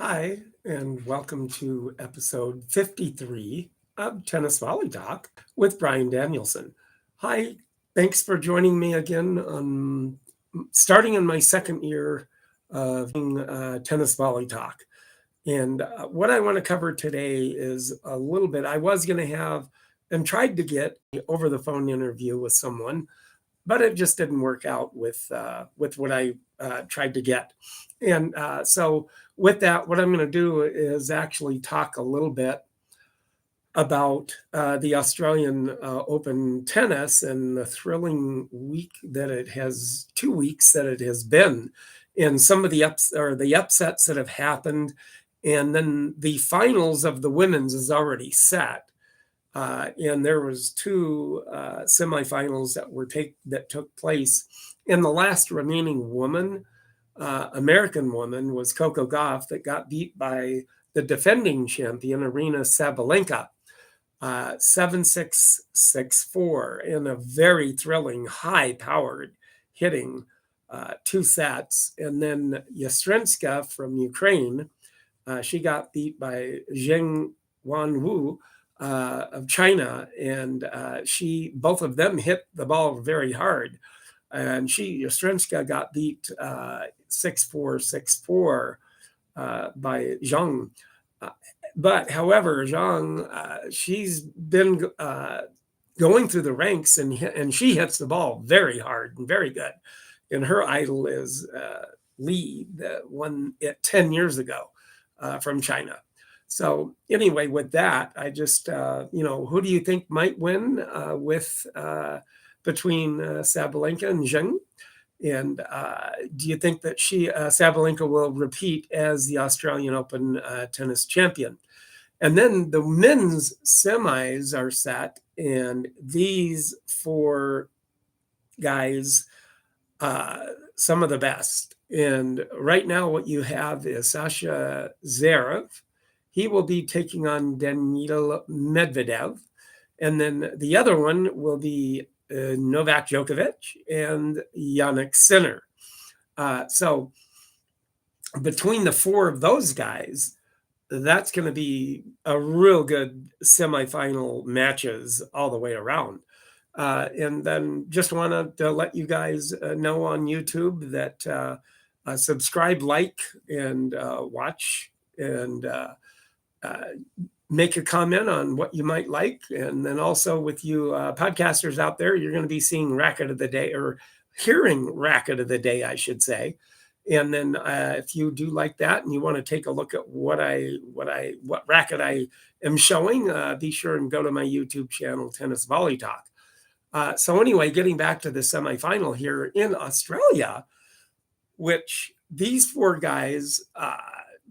Hi, and welcome to episode 53 of Tennis Volley Talk with Brian Danielson. Hi, thanks for joining me again on starting in my second year of Tennis Volley Talk. And what I want to cover today is a little bit. I was going to have and tried to get over the phone interview with someone, but it just didn't work out with what I tried to get. And so with that, what I'm going to do is actually talk a little bit about the Australian Open tennis and the thrilling week that it has, 2 weeks that it has been, and some of the upsets that have happened, and then the finals of the women's is already set. And there was two semifinals that took place. And the last remaining woman, American woman, was Coco Gauff, that got beat by the defending champion, Aryna Sabalenka, 7-6, 6-4, in a very thrilling, high-powered hitting 2 sets. And then Yastremska from Ukraine, she got beat by Zheng Wanwu of China, and both of them hit the ball very hard. And Yastremska got beat 6-4, 6-4 by Zhang. But however, Zhang, she's been going through the ranks, and she hits the ball very hard and very good. And her idol is Li, that won it 10 years ago from China. So anyway, with that, I just, who do you think might win between Sabalenka and Zheng? And do you think that Sabalenka will repeat as the Australian Open tennis champion? And then the men's semis are set, and these 4 guys, some of the best. And right now what you have is Sasha Zverev. He will be taking on Daniil Medvedev. And then the other one will be Novak Djokovic and Jannik Sinner. So between the 4 of those guys, that's going to be a real good semifinal matches all the way around. And then just wanted to let you guys know on YouTube that subscribe, like, and watch, and make a comment on what you might like. And then also with you podcasters out there, you're going to be seeing Racket of the Day, or hearing Racket of the Day, I should say. And then if you do like that and you want to take a look at what racket I am showing, be sure and go to my YouTube channel, Tennis Volley Talk. So anyway, getting back to the semifinal here in Australia, which these 4 guys,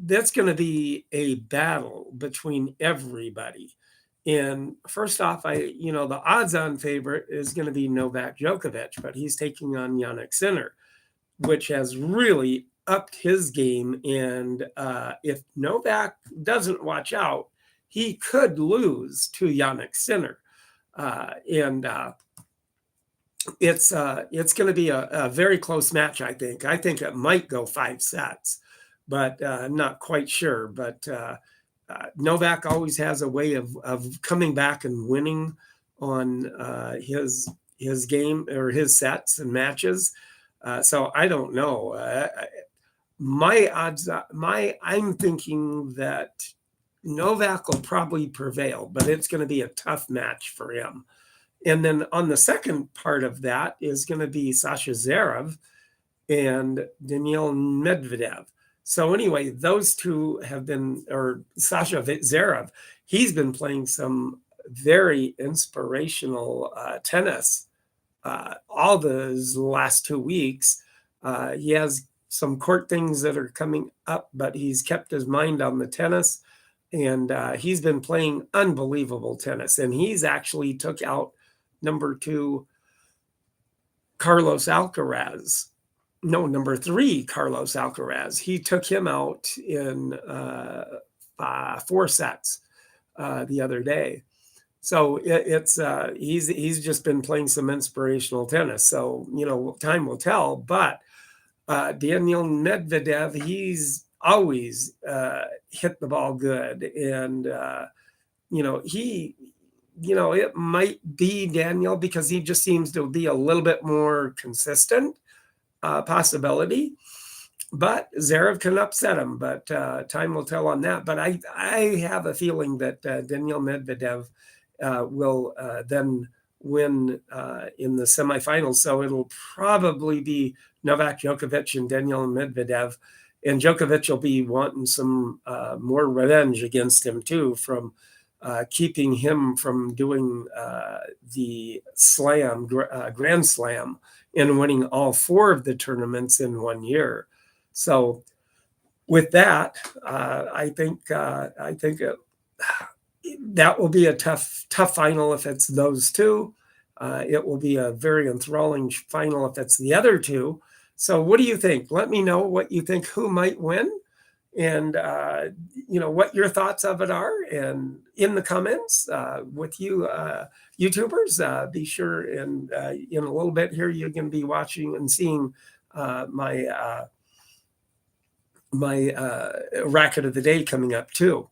that's going to be a battle between everybody. And first off, the odds-on favorite is going to be Novak Djokovic, but he's taking on Jannik Sinner, which has really upped his game. And if Novak doesn't watch out, he could lose to Jannik Sinner. It's going to be a very close match, I think. I think it might go 5 sets, but I'm not quite sure. But Novak always has a way of coming back and winning on his game, or his sets and matches. So I don't know. I'm thinking that Novak will probably prevail, but it's going to be a tough match for him. And then on the second part of that is going to be Sasha Zverev and Daniil Medvedev. So anyway, those two have been, or Sasha Zverev, he's been playing some very inspirational tennis all those last 2 weeks. He has some court things that are coming up, but he's kept his mind on the tennis, and he's been playing unbelievable tennis. And he's actually took out number 2 Carlos Alcaraz. No, number 3 Carlos Alcaraz. He took him out in 4 sets the other day. So he's just been playing some inspirational tennis. So, time will tell. But Daniil Medvedev, he's always hit the ball good. And, it might be Daniel because he just seems to be a little bit more consistent possibility. But Zverev can upset him, but time will tell on that. But I have a feeling that Daniil Medvedev will then win in the semifinals. So it'll probably be Novak Djokovic and Daniil Medvedev. And Djokovic will be wanting some more revenge against him, too, from keeping him from doing the Grand Slam and winning all 4 of the tournaments in 1 year. So with that, I think that will be a tough final if it's those two. It will be a very enthralling final if it's the other two. So what do you think? Let me know what you think, who might win, and what your thoughts of it are, and in the comments with you YouTubers. Be sure, and in a little bit here you're going to be watching and seeing my racket of the day coming up too.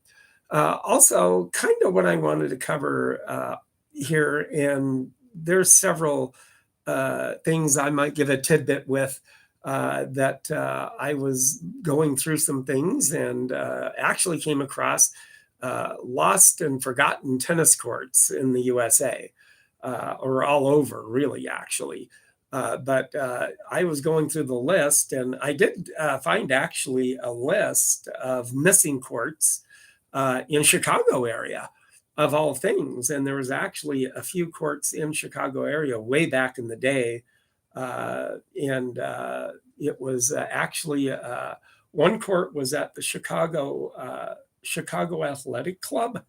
Also, kind of what I wanted to cover here, and there's several things I might give a tidbit with that I was going through some things and actually came across lost and forgotten tennis courts in the USA, or all over, really, actually. But I was going through the list, and I did find actually a list of missing courts in Chicago area, of all things. And there was actually a few courts in Chicago area way back in the day. And it was actually one court was at the Chicago Athletic Club,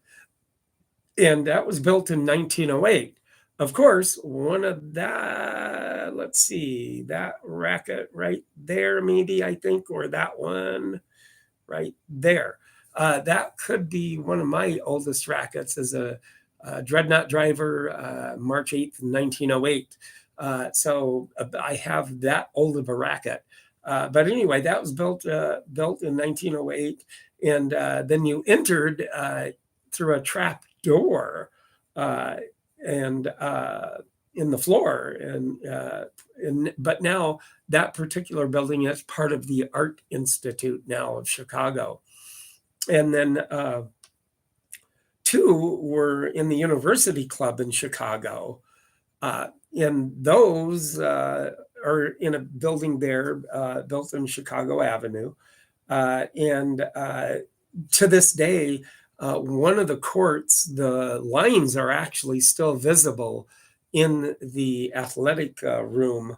and that was built in 1908. Of course, one of that, let's see, that racket right there, maybe, I think, or that one right there. That could be one of my oldest rackets, as a Dreadnought driver, March 8th, 1908. So I have that old of a racket. But anyway, that was built in 1908. And then you entered through a trap door and in the floor. But now that particular building is part of the Art Institute now of Chicago. And then 2 were in the University Club in Chicago. And those are in a building there built in Chicago Avenue. And to this day, one of the courts, the lines are actually still visible in the athletic room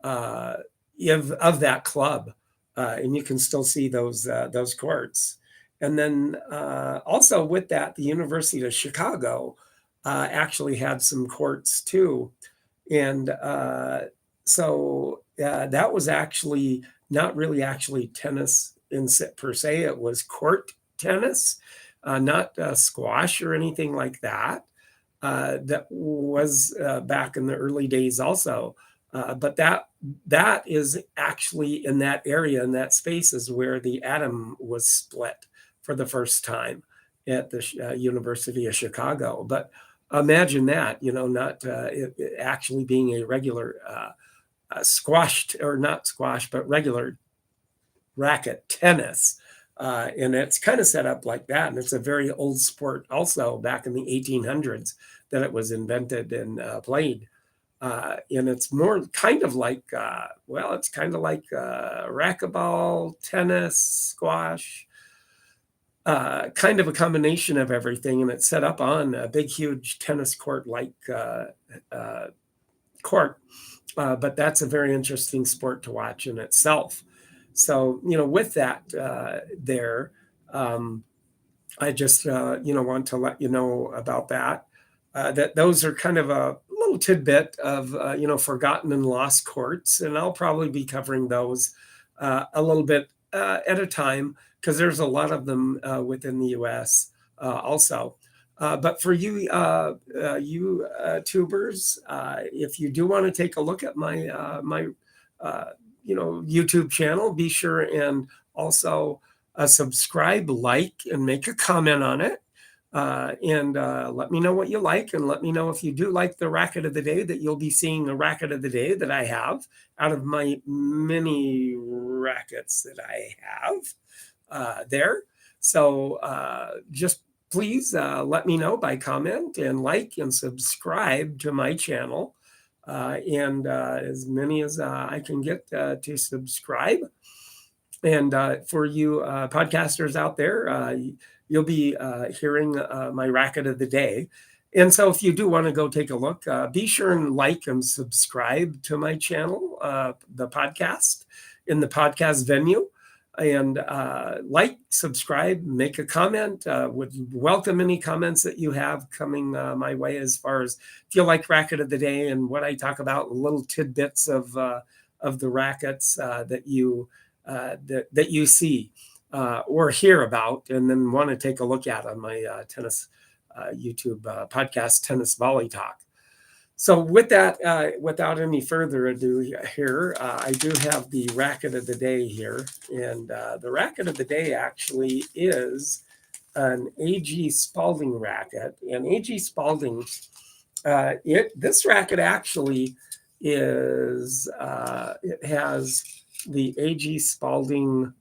of that club. And you can still see those courts. And then also with that, the University of Chicago actually had some courts too. And so that was actually not really actually tennis per se. It was court tennis, not squash or anything like that. That was back in the early days also. But that is actually in that area, in that space, is where the atom was split for the first time at the University of Chicago. But imagine that, not it actually being a regular squashed, or not squash, but regular racket tennis. And it's kind of set up like that. And it's a very old sport also, back in the 1800s that it was invented and played. And it's more kind of like, it's kind of like racquetball, tennis, squash, kind of a combination of everything. And it's set up on a big, huge tennis court like court. But that's a very interesting sport to watch in itself. So, with that there, I just, want to let you know about that. That those are kind of a little tidbit of, forgotten and lost courts. And I'll probably be covering those a little bit at a time, because there's a lot of them within the U.S. Also. But for you tubers, if you do want to take a look at my YouTube channel, be sure and also subscribe, like, and make a comment on it. And let me know what you like, and let me know if you do like the racket of the day, that you'll be seeing a racket of the day that I have out of my many rackets that I have there. So just please let me know by comment and like and subscribe to my channel. And as many as I can get to subscribe. And for you podcasters out there, you'll be hearing my racket of the day. And so if you do want to go take a look, be sure and like and subscribe to my channel, the podcast, in the podcast venue. And like, subscribe, make a comment. Would welcome any comments that you have coming my way, as far as if you like racket of the day and what I talk about, little tidbits of the rackets that you that you see or hear about, and then want to take a look at on my tennis YouTube podcast, Tennis Volley Talk. So with that, without any further ado here, I do have the racket of the day here. And the racket of the day actually is an A.G. Spalding racket. And A.G. Spalding, this racket actually is, it has the A.G. Spalding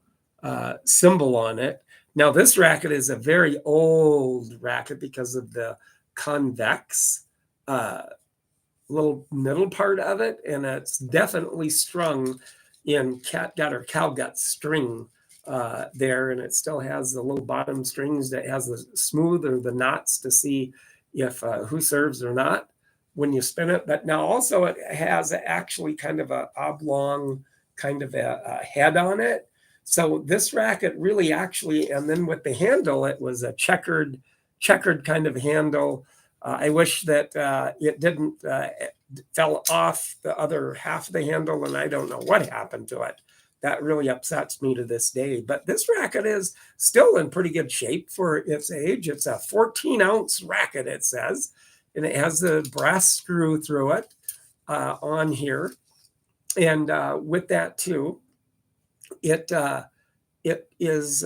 symbol on it. Now, this racket is a very old racket because of the convex little middle part of it, and it's definitely strung in catgut or cowgut string there, and it still has the little bottom strings that has the smooth or the knots to see if who serves or not when you spin it. But now also it has actually kind of a oblong kind of a head on it. So this racket really actually, and then with the handle, it was a checkered kind of handle. I wish that it didn't fell off the other half of the handle, and I don't know what happened to it. That really upsets me to this day. But this racket is still in pretty good shape for its age. It's a 14-ounce racket, it says, and it has a brass screw through it on here. And with that too, it is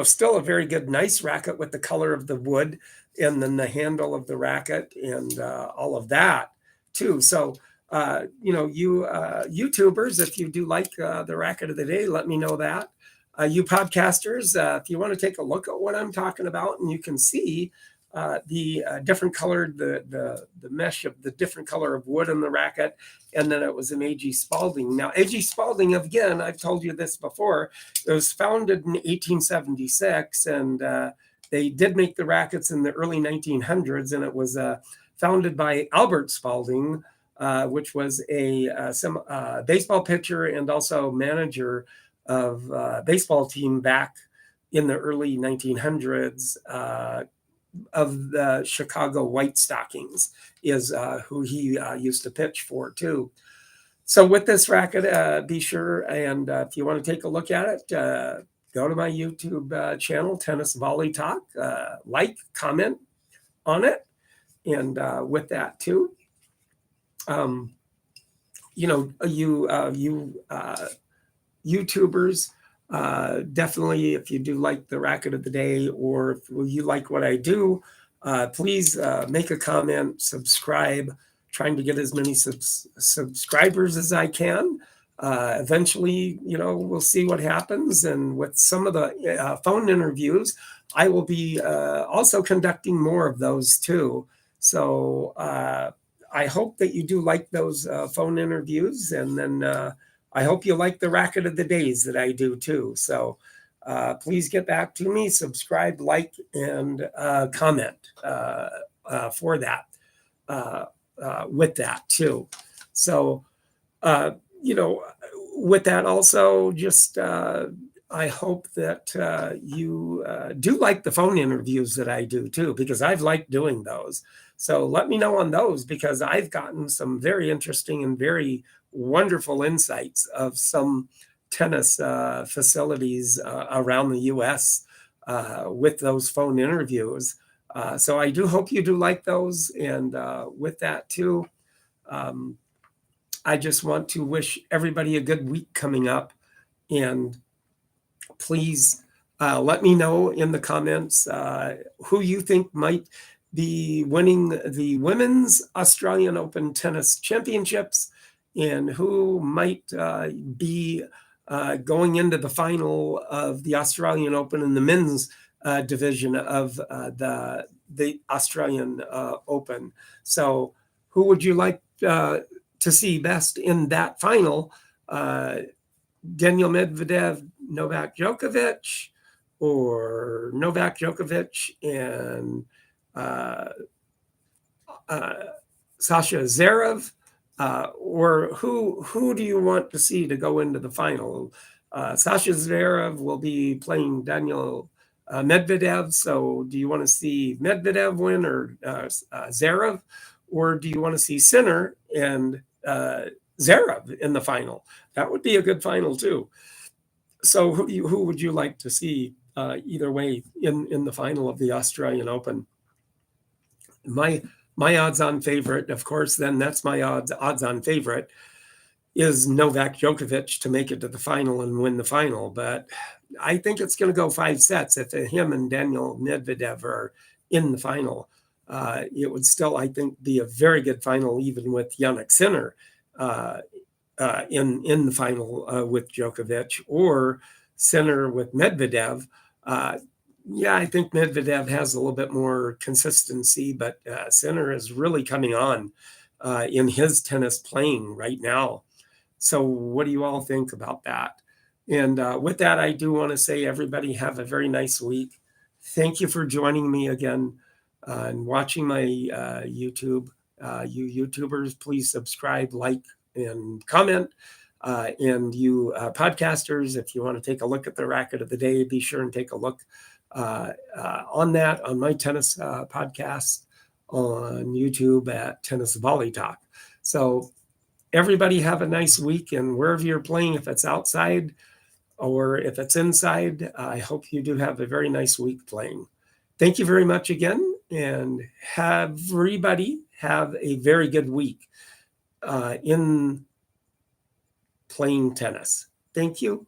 still a very good, nice racket with the color of the wood, and then the handle of the racket, and all of that too. So you YouTubers, if you do like the racket of the day, let me know that. You podcasters, if you want to take a look at what I'm talking about, and you can see the different colored, the mesh of the different color of wood in the racket, and then it was an A.G. Spalding. Now, A.G. Spalding, again, I've told you this before, it was founded in 1876, and they did make the rackets in the early 1900s, and it was founded by Albert Spalding, which was a baseball pitcher and also manager of baseball team back in the early 1900s. Of the Chicago White Stockings is who he used to pitch for too. So with this racket, be sure, and if you want to take a look at it, go to my YouTube channel, Tennis Volley Talk, like, comment on it. And with that too, YouTubers, definitely, if you do like the racket of the day, or if you like what I do, please make a comment, subscribe, trying to get as many subscribers as I can. Eventually, we'll see what happens. And with some of the phone interviews, I will be also conducting more of those too. So I hope that you do like those phone interviews, and then I hope you like the racket of the days that I do too. So please get back to me, subscribe, like, and comment for that, with that too. So, with that also, just I hope that you do like the phone interviews that I do too, because I've liked doing those. So let me know on those, because I've gotten some very interesting and very wonderful insights of some tennis facilities around the U.S. With those phone interviews. So I do hope you do like those. And with that too, I just want to wish everybody a good week coming up. And please Let me know in the comments who you think might be winning the Women's Australian Open Tennis Championships and who might be going into the final of the Australian Open in the men's division of the Australian Open. So who would you like to see best in that final? Daniil Medvedev, Novak Djokovic, or Novak Djokovic and Sasha Zverev, or who do you want to see to go into the final? Sasha Zverev will be playing Daniil Medvedev, so do you want to see Medvedev win or Zverev, or do you want to see Sinner and Zverev in the final? That would be a good final too. So who would you like to see either way in the final of the Australian Open? My odds-on favorite, of course, then that's my odds-on favorite, is Novak Djokovic to make it to the final and win the final. But I think it's going to go 5 sets if him and Daniil Medvedev are in the final. It would still, I think, be a very good final, even with Jannik Sinner in the final with Djokovic, or Sinner with Medvedev. Yeah, I think Medvedev has a little bit more consistency, but Sinner is really coming on in his tennis playing right now. So what do you all think about that? And with that, I do want to say, everybody have a very nice week. Thank you for joining me again and watching my YouTube. You YouTubers, please subscribe, like, and comment. And you podcasters, if you want to take a look at the racket of the day, be sure and take a look on that on my tennis podcast on YouTube at Tennis Volley Talk. So everybody have a nice week, and wherever you're playing, if it's outside or if it's inside, I hope you do have a very nice week playing. Thank you very much again, and everybody have a very good week in playing tennis. Thank you.